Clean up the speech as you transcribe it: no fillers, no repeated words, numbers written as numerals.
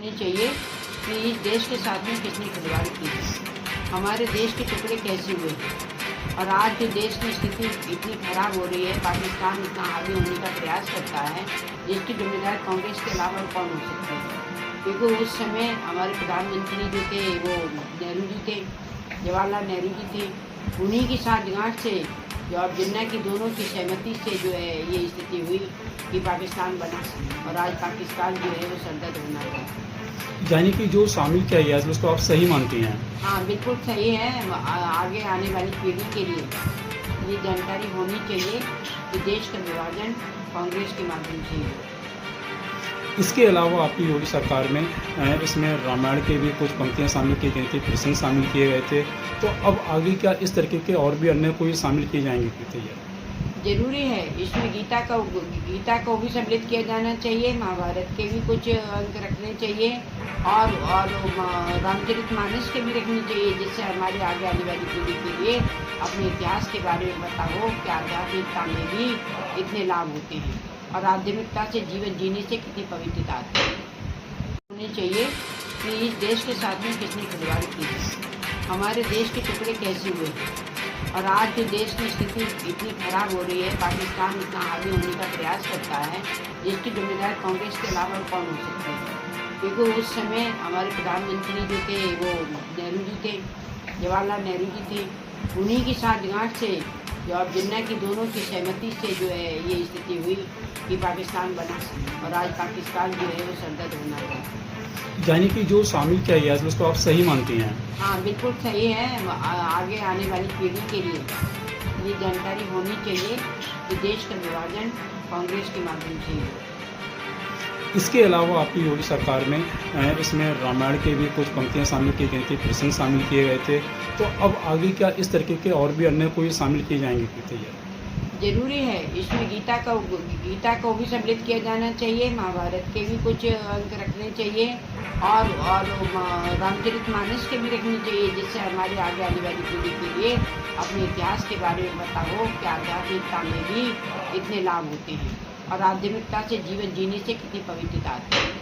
होनी चाहिए कि इस देश के साथ में किसने खिलवाड़ की, हमारे देश के टुकड़े कैसे हुए और आज जो देश की स्थिति इतनी खराब हो रही है, पाकिस्तान इतना आगे होने का प्रयास करता है, जिसकी जिम्मेदार कांग्रेस के अलावा और कौन हो सकती है। क्योंकि उस समय हमारे प्रधानमंत्री जो थे वो नेहरू जी थे, जवाहरलाल नेहरू जी थे, उन्हीं की साठगांठ से जो अब जिन्ना की दोनों की सहमति से जो है ये स्थिति हुई कि पाकिस्तान बना और आज पाकिस्तान जो है वो सरदर्द होना है। यानी कि जो शामिल किया गया है उसको आप सही मानती हैं? हाँ, बिल्कुल सही है। आगे आने वाली पीढ़ी के लिए ये जानकारी होनी चाहिए कि देश का विभाजन कांग्रेस के माध्यम से ही हो। इसके अलावा आपकी योगी सरकार में इसमें रामायण के भी कुछ पंक्तियां शामिल की गई थी, प्रसंग शामिल किए गए थे, तो अब आगे क्या इस तरीके के और भी अन्य कोई शामिल किए जाएंगे कहते हैं? जरूरी है, इसमें गीता को भी सम्मिलित किया जाना चाहिए, महाभारत के भी कुछ अंक रखने चाहिए और रामचरितमानस के भी रखने चाहिए, जिससे हमारे आगे आने वाली पीढ़ी के लिए अपने इतिहास के बारे में पता हो कि आध्यात्मिकता में भी इतने लाभ होते हैं और आध्यात्मिकता से जीवन जीने से कितनी पवित्रता आती है। होनी चाहिए कि इस देश के साथ में किसने खिलवाड़ की, हमारे देश के टुकड़े कैसे हुए और आज जो देश की स्थिति इतनी खराब हो रही है, पाकिस्तान इतना आगे होने का प्रयास करता है, जिसकी जिम्मेदार कांग्रेस के अलावा और कौन हो सकती है। क्योंकि उस समय हमारे प्रधानमंत्री जो थे वो नेहरू जी थे, जवाहरलाल नेहरू जी थे, उन्हीं की साठगांठ से जो अब जिन्ना की दोनों की सहमति से जो है ये स्थिति हुई कि पाकिस्तान बना और आज पाकिस्तान जो है वो सरदर्द होना है। यानी कि जो शामिल किया गया है उसको आप सही मानती हैं? हाँ, बिल्कुल सही है। आगे आने वाली पीढ़ी के लिए ये जानकारी होनी चाहिए कि देश का विभाजन कांग्रेस के माध्यम से ही हो। इसके अलावा आपकी योगी सरकार में इसमें रामायण के भी कुछ पंक्तियां शामिल की गई थी, प्रसंग शामिल किए गए थे, तो अब आगे क्या इस तरीके के और भी अन्य कोई शामिल किए जाएंगे कहते हैं? जरूरी है, इसमें गीता को भी सम्मिलित किया जाना चाहिए, महाभारत के भी कुछ अंक रखने चाहिए और रामचरितमानस के भी रखने चाहिए, जिससे हमारे आगे आने वाली पीढ़ी के लिए अपने इतिहास के बारे में पता हो कि आध्यात्मिकता में भी इतने लाभ होते हैं और आध्यात्मिकता से जीवन जीने से कितनी पवित्रता आती है।